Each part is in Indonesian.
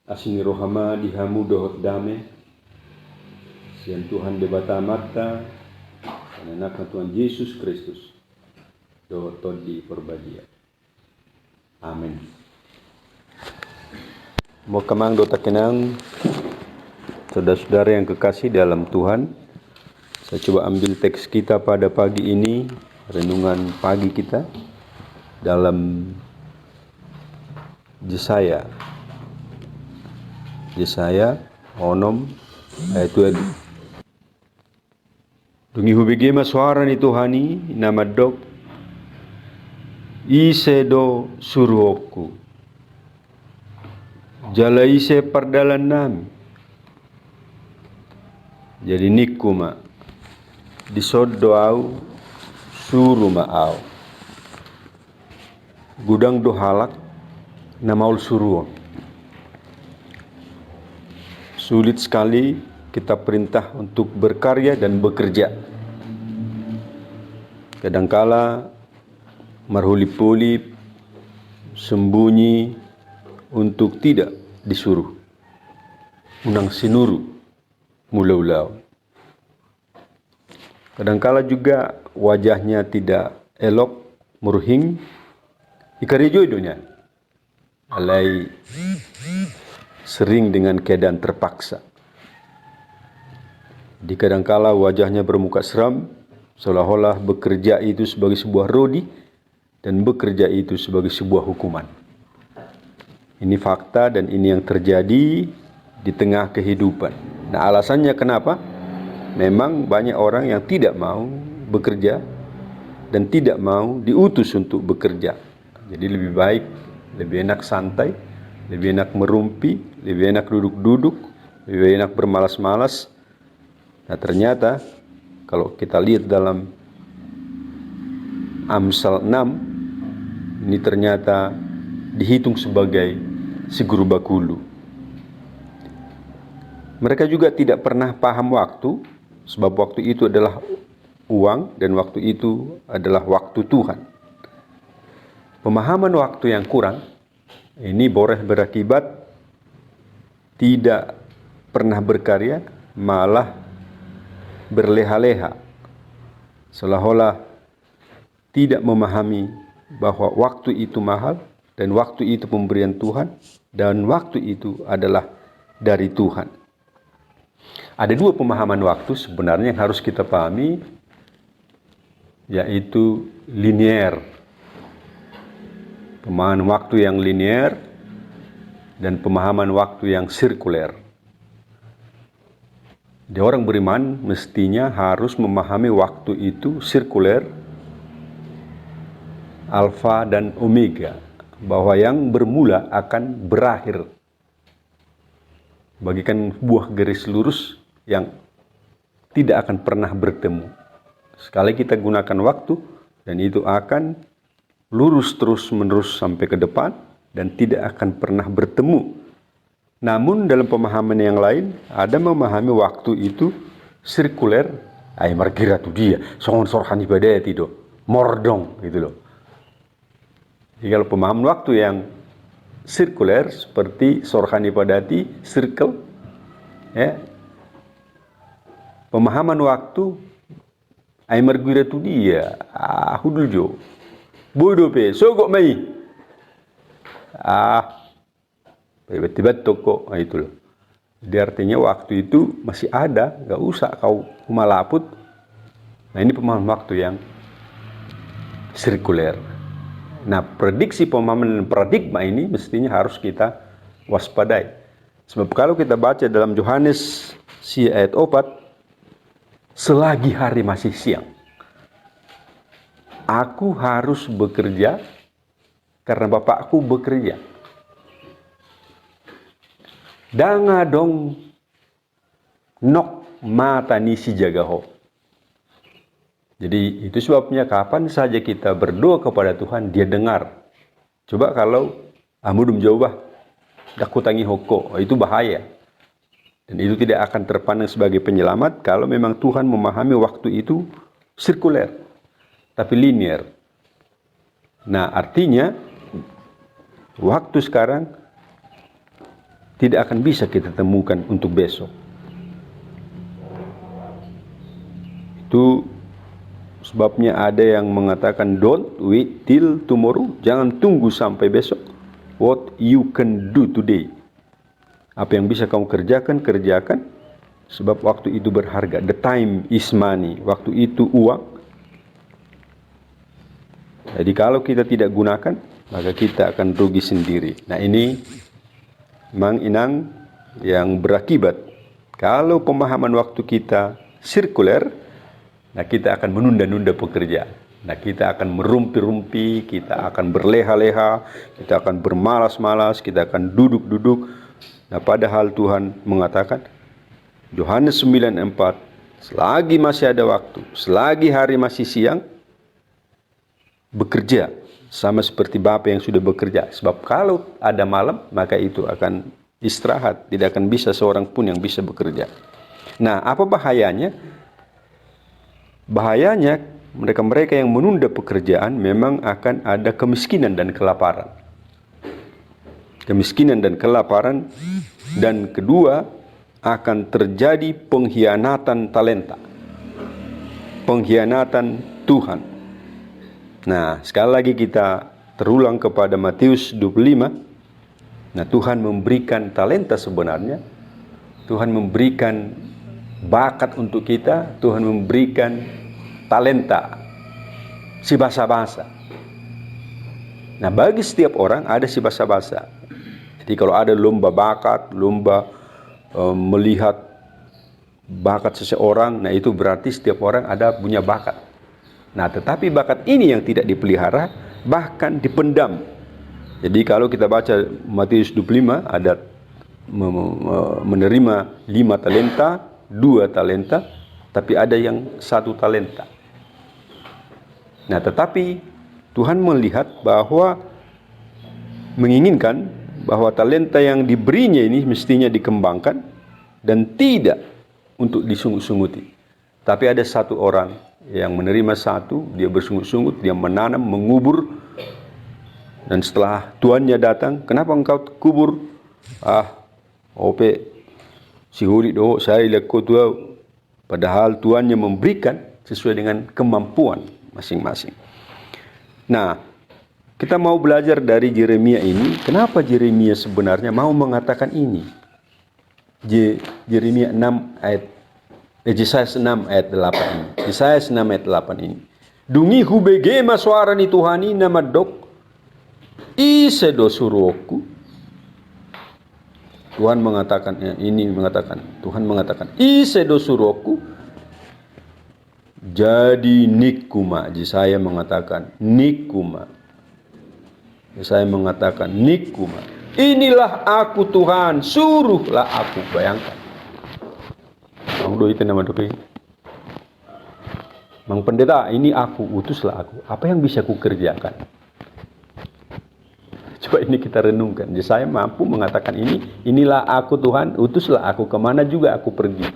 asini rohama dihamu dohot dame sian Tuhan debata mata anakna Tuhan Yesus Kristus dohot di perbadia. Amin. Mau kemang dota kenang saudara-saudara yang kekasih dalam Tuhan. Saya coba ambil teks kita pada pagi ini, renungan pagi kita dalam Yesaya onom ayat 2. Dungi hubigema suara ni Tuhani nama dok ise do suruhku jala ise pardalan nami jadi nikuma disod doau suruh maau gudang do halak namaul suruh. Sulit sekali kita perintah untuk berkarya dan bekerja. Kadangkala marhulip-hulip sembunyi untuk tidak disuruh. Unang sinuru mulau-lau. Kadangkala juga wajahnya tidak elok, murhing, ikarijoidonya. Alai sering dengan keadaan terpaksa. Di kadangkala wajahnya bermuka seram, seolah-olah bekerja itu sebagai sebuah rodi dan bekerja itu sebagai sebuah hukuman. Ini fakta dan ini yang terjadi di tengah kehidupan. Nah, alasannya kenapa? Memang banyak orang yang tidak mau bekerja dan tidak mau diutus untuk bekerja. Jadi lebih baik, lebih enak santai, lebih enak merumpi, lebih enak duduk-duduk, lebih enak bermalas-malas. Nah, ternyata kalau kita lihat dalam Amsal 6, ini ternyata dihitung sebagai si guru bakulu. Mereka juga tidak pernah paham waktu, sebab waktu itu adalah uang dan waktu itu adalah waktu Tuhan. Pemahaman waktu yang kurang ini boleh berakibat tidak pernah berkarya, malah berleha-leha, seolah-olah tidak memahami bahwa waktu itu mahal dan waktu itu pemberian Tuhan dan waktu itu adalah dari Tuhan. Ada dua pemahaman waktu sebenarnya yang harus kita pahami, yaitu linier. Pemahaman waktu yang linier dan pemahaman waktu yang sirkuler. Di orang beriman mestinya harus memahami waktu itu sirkuler, alfa dan omega, bahwa yang bermula akan berakhir. Bagikan buah garis lurus yang tidak akan pernah bertemu. Sekali kita gunakan waktu dan itu akan lurus terus-menerus sampai ke depan dan tidak akan pernah bertemu. Namun dalam pemahaman yang lain ada memahami waktu itu sirkuler. Ay margira tu dia, songon sorhan ibadah itu mordong gitu loh. Jadi kalau pemahaman waktu yang sirkuler seperti sorhan ipadati circle, ya, pemahaman waktu ay margira tu dia huduljo bodoh pe sogok mai tiba-tiba toko itu loh. Jadi artinya waktu itu masih ada, gak usah kau malaput. Nah, ini pemahaman waktu yang sirkuler. Nah, prediksi pemahaman dan paradigma ini mestinya harus kita waspadai. Sebab kalau kita baca dalam Yohanes ayat 4, selagi hari masih siang, aku harus bekerja karena Bapakku bekerja. Danga dong nok mata nisi jagaho. Jadi itu sebabnya kapan saja kita berdoa kepada Tuhan, Dia dengar. Coba kalau amudum jawabah dakutangi hoko, itu bahaya. Dan itu tidak akan terpandang sebagai penyelamat kalau memang Tuhan memahami waktu itu sirkuler, tapi linier. Nah, artinya waktu sekarang tidak akan bisa kita temukan untuk besok. Itu sebabnya ada yang mengatakan don't wait till tomorrow, jangan tunggu sampai besok. What you can do today, apa yang bisa kamu kerjakan, kerjakan, sebab waktu itu berharga. The time is money, waktu itu uang. Jadi kalau kita tidak gunakan, maka kita akan rugi sendiri. Nah, ini memang inang yang berakibat. Kalau pemahaman waktu kita sirkuler, nah kita akan menunda-nunda pekerjaan. Nah, kita akan merumpi-rumpi, kita akan berleha-leha, kita akan bermalas-malas, kita akan duduk-duduk. Nah, padahal Tuhan mengatakan, Yohanes 9:4, selagi masih ada waktu, selagi hari masih siang, bekerja sama seperti Bapa yang sudah bekerja. Sebab kalau ada malam, maka itu akan istirahat. Tidak akan bisa seorang pun yang bisa bekerja. Nah, apa bahayanya? Bahayanya mereka-mereka yang menunda pekerjaan memang akan ada kemiskinan dan kelaparan. Kemiskinan dan kelaparan. Dan kedua, akan terjadi pengkhianatan talenta. Pengkhianatan Tuhan. Nah, sekali lagi kita terulang kepada Matius 25. Nah, Tuhan memberikan talenta sebenarnya. Tuhan memberikan bakat untuk kita. Tuhan memberikan talenta si basa-basa. Nah, bagi setiap orang ada si basa-basa. Jadi kalau ada lomba bakat, lomba melihat bakat seseorang, nah itu berarti setiap orang ada punya bakat. Nah, tetapi bakat ini yang tidak dipelihara, bahkan dipendam. Jadi kalau kita baca Matius 25, ada menerima 5 talenta, 2 talenta, tapi ada yang 1 talenta. Nah, tetapi Tuhan melihat bahwa menginginkan bahwa talenta yang diberinya ini mestinya dikembangkan dan tidak untuk disungut-sunguti. Tapi ada 1 orang yang menerima 1, dia bersungut-sungut, dia menanam, mengubur, dan setelah tuannya datang, kenapa engkau kubur? Ope si huri do saya lekko tua. Padahal tuannya memberikan sesuai dengan kemampuan masing-masing. Nah, kita mau belajar dari Yeremia ini. Kenapa Yeremia sebenarnya mau mengatakan ini? Yeremia 6 ayat Yesaya 6 ayat 8 ini. Yesaya 6 ayat 8 ini. Dungi hubege maswarani Tuhani nama dok isedo suruhku. Tuhan mengatakan Tuhan mengatakan isedo suruhku jadi nikuma. Yesaya mengatakan nikuma. Yesaya mengatakan nikuma. Inilah aku Tuhan, suruhlah aku. Bayangkan. Mang do itu nama doke. Mang pendeta, ini aku, utuslah aku. Apa yang bisa ku kerjakan? Coba ini kita renungkan. Yesaya mampu mengatakan ini, inilah aku Tuhan, utuslah aku, kemana juga aku pergi.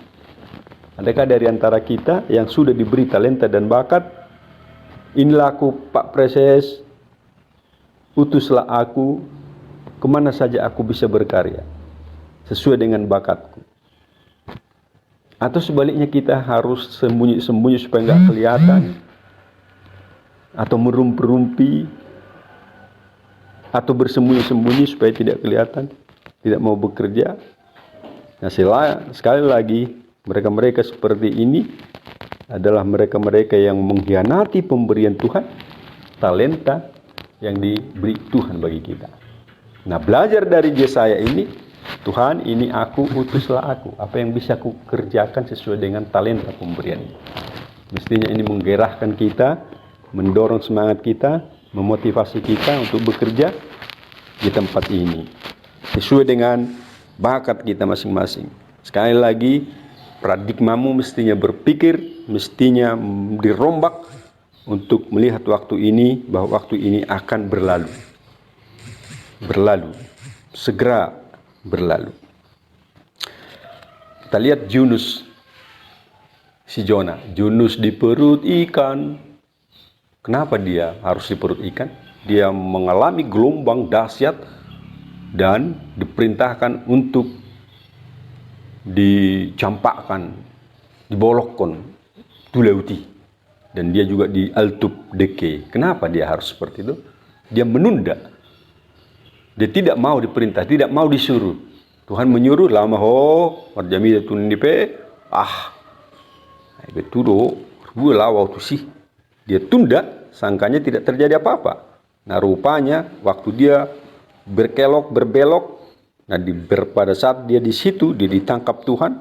Adakah dari antara kita yang sudah diberi talenta dan bakat, inilah aku Pak Preses, utuslah aku, kemana saja aku bisa berkarya, sesuai dengan bakatku. Atau sebaliknya kita harus sembunyi-sembunyi supaya nggak kelihatan, atau merumpi-rumpi, atau bersembunyi-sembunyi supaya tidak kelihatan, tidak mau bekerja. Nah, sekali lagi mereka-mereka seperti ini adalah mereka-mereka yang mengkhianati pemberian Tuhan, talenta yang diberi Tuhan bagi kita. Nah, belajar dari Yesaya ini, Tuhan, ini aku, utuslah aku. Apa yang bisa aku kerjakan sesuai dengan talenta pemberian ini. Mestinya ini menggerahkan kita, mendorong semangat kita, memotivasi kita untuk bekerja di tempat ini. Sesuai dengan bakat kita masing-masing. Sekali lagi, paradigmamu mestinya berpikir, mestinya dirombak untuk melihat waktu ini, bahwa waktu ini akan berlalu. Berlalu. Segera berlalu. Kita lihat Yunus, si Jona. Yunus di perut ikan. Kenapa dia harus di perut ikan? Dia mengalami gelombang dahsyat. dan diperintahkan untuk dicampakkan, dibolokkan, tuleuti, dan dia juga dialtup deke. Kenapa dia harus seperti itu? Dia menunda. Dia tidak mau diperintah, tidak mau disuruh. Tuhan menyuruh lama marjami tun dipe betul gue lawau tu sih. Dia tunda, sangkanya tidak terjadi apa-apa. Nah rupanya waktu dia berkelok, berbelok, nah pada saat dia di situ, dia ditangkap Tuhan,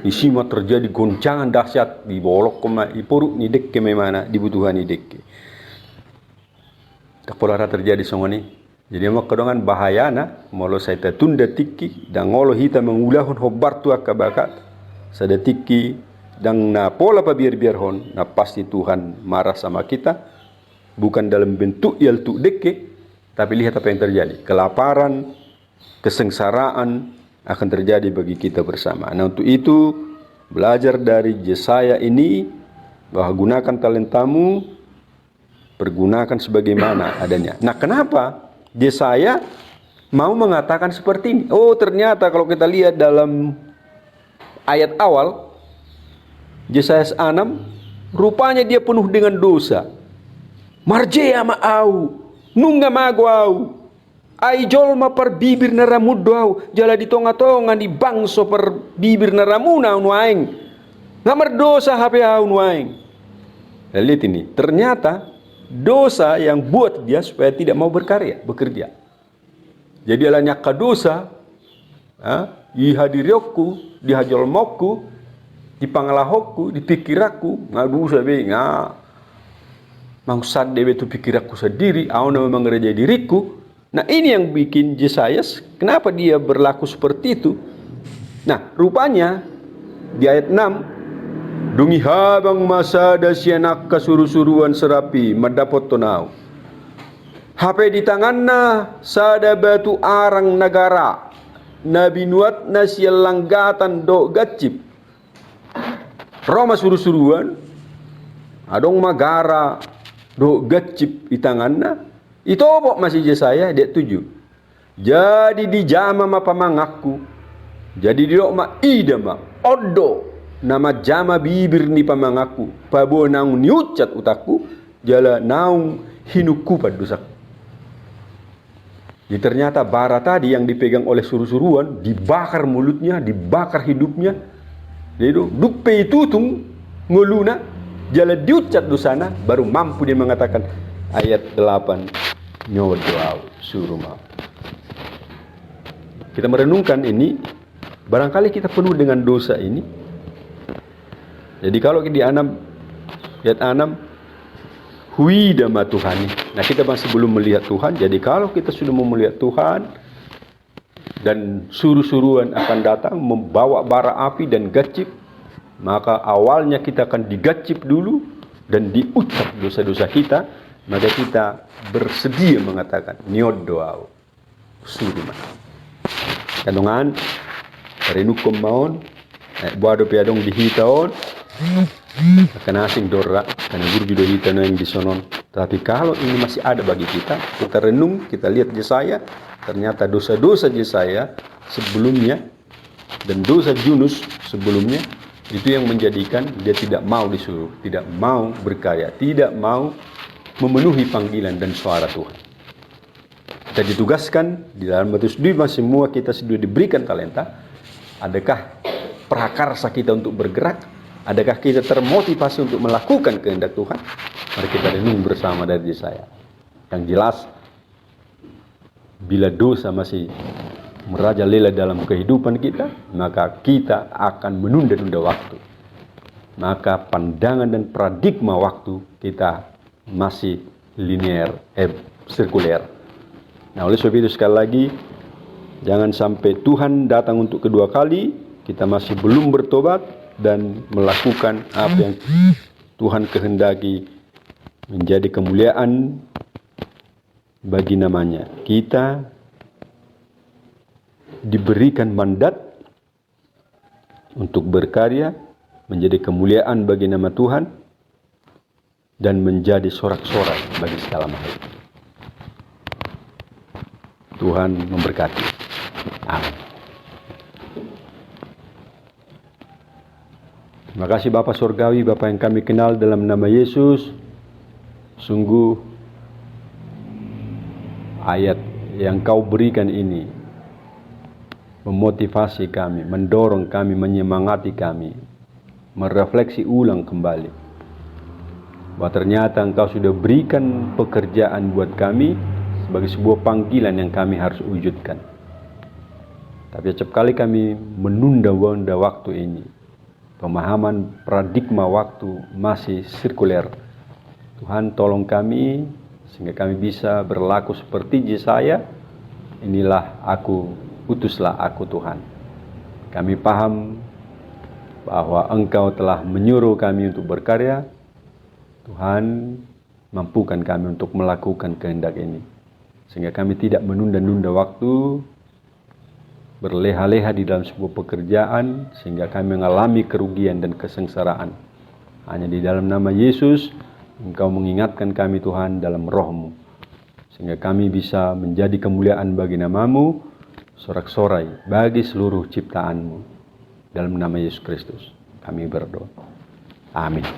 di sini terjadi goncangan dahsyat, dibolok ke ipuruk ni dek ke mana dibutuhan ni dek. Tak pola terjadi semua ni. Jadi mak kedongan bahayana, molo saya tunda tiki, dan ngolo hita mengulahun hobar tu akabakat, sada tiki, dan na pola pa biar hon, na pasti Tuhan marah sama kita, bukan dalam bentuk yaltu deke, tapi lihat apa yang terjadi. Kelaparan, kesengsaraan akan terjadi bagi kita bersama. Nah untuk itu, belajar dari Yesaya ini, bahwa gunakan talentamu, pergunakan sebagaimana adanya. Nah kenapa Yesaya mau mengatakan seperti ini? Oh ternyata kalau kita lihat dalam ayat awal, Yesaya 6, rupanya dia penuh dengan dosa. Marjea ma'au, nungga magwau, ai jolma per bibir naramudau, jala di tonga-tonga di bangso per bibir naramuna unuaing. Ngamar dosa hape unuaing. Lihat ini, ternyata dosa yang buat dia supaya tidak mau bekerja. Jadi alanya dosa, ihadiriokku, dihajolmokku, dipangalahoku, dipikiraku, ngadusa be mangsad dewe tu pikiraku sendiri, auna memang ngerja diriku. Nah ini yang bikin Yesaya, kenapa dia berlaku seperti itu? Nah rupanya di ayat 6, dungi habang masa dasyanak kasuru-suruan serapi mendapot tonau. HP di tanganna sada batu arang negara, nabi nuat nasyal langgatan do gacip. Roma suruh-suruan, adong magara do gacip di tanganna. Itu apa masih Yesaya dia 7. Jadi di jama ma pamangaku, jadi di ma ida ma odo nama jama bibir ni pamangaku, pabo naung niucat utaku, jala naung hinuku padusak. Jadi ternyata bara tadi yang dipegang oleh suruh-suruan, dibakar mulutnya, dibakar hidupnya. Jadi dupe itu tung nguluna, jala diucat dosana, baru mampu dia mengatakan ayat 8, nyodoau suruh mau. Kita merenungkan ini, barangkali kita penuh dengan dosa ini. Jadi kalau di ayat 6, huida ma Tuhani. Nah kita masih belum melihat Tuhan. Jadi kalau kita sudah mau melihat Tuhan, dan suruh-suruan akan datang membawa bara api dan gacip, maka awalnya kita akan digacip dulu dan diucap dosa-dosa kita, maka kita bersedia mengatakan niod doau suruh ma. Kadongan parinukom maon buado piadong dihitaon akan asing dora karena guru hita yang disonon. Tapi kalau ini masih ada bagi kita renung, kita lihat Yesaya, ternyata dosa-dosa Yesaya sebelumnya dan dosa Yunus sebelumnya itu yang menjadikan dia tidak mau disuruh, tidak mau berkarya, tidak mau memenuhi panggilan dan suara Tuhan. Kita ditugaskan di dalam Matius 5, semua kita sudah diberikan talenta. Adakah prakarsa kita untuk bergerak? Adakah kita termotivasi untuk melakukan kehendak Tuhan? Mari kita renung bersama dari Yesaya. Yang jelas, bila dosa masih merajalela dalam kehidupan kita, maka kita akan menunda-nunda waktu. Maka pandangan dan paradigma waktu kita masih linear, sirkuler. Nah oleh sebab itu sekali lagi, jangan sampai Tuhan datang untuk kedua kali, kita masih belum bertobat dan melakukan apa yang Tuhan kehendaki menjadi kemuliaan bagi namanya. Kita diberikan mandat untuk berkarya menjadi kemuliaan bagi nama Tuhan dan menjadi sorak-sorai bagi segala makhluk. Tuhan memberkati. Amin. Terima kasih Bapa Surgawi, Bapa yang kami kenal dalam nama Yesus. Sungguh ayat yang Kau berikan ini memotivasi kami, mendorong kami, menyemangati kami, merefleksi ulang kembali bahwa ternyata Engkau sudah berikan pekerjaan buat kami sebagai sebuah panggilan yang kami harus wujudkan. Tapi acap kali kami menunda-nunda waktu ini. Pemahaman paradigma waktu masih sirkuler. Tuhan tolong kami sehingga kami bisa berlaku seperti Yesaya. Inilah aku, utuslah aku Tuhan. Kami paham bahwa Engkau telah menyuruh kami untuk berkarya. Tuhan, mampukan kami untuk melakukan kehendak ini. Sehingga kami tidak menunda-nunda waktu, berleha-leha di dalam sebuah pekerjaan, sehingga kami mengalami kerugian dan kesengsaraan. Hanya di dalam nama Yesus, Engkau mengingatkan kami Tuhan dalam roh-Mu. Sehingga kami bisa menjadi kemuliaan bagi nama-Mu, sorak-sorai bagi seluruh ciptaan-Mu. Dalam nama Yesus Kristus, kami berdoa. Amin.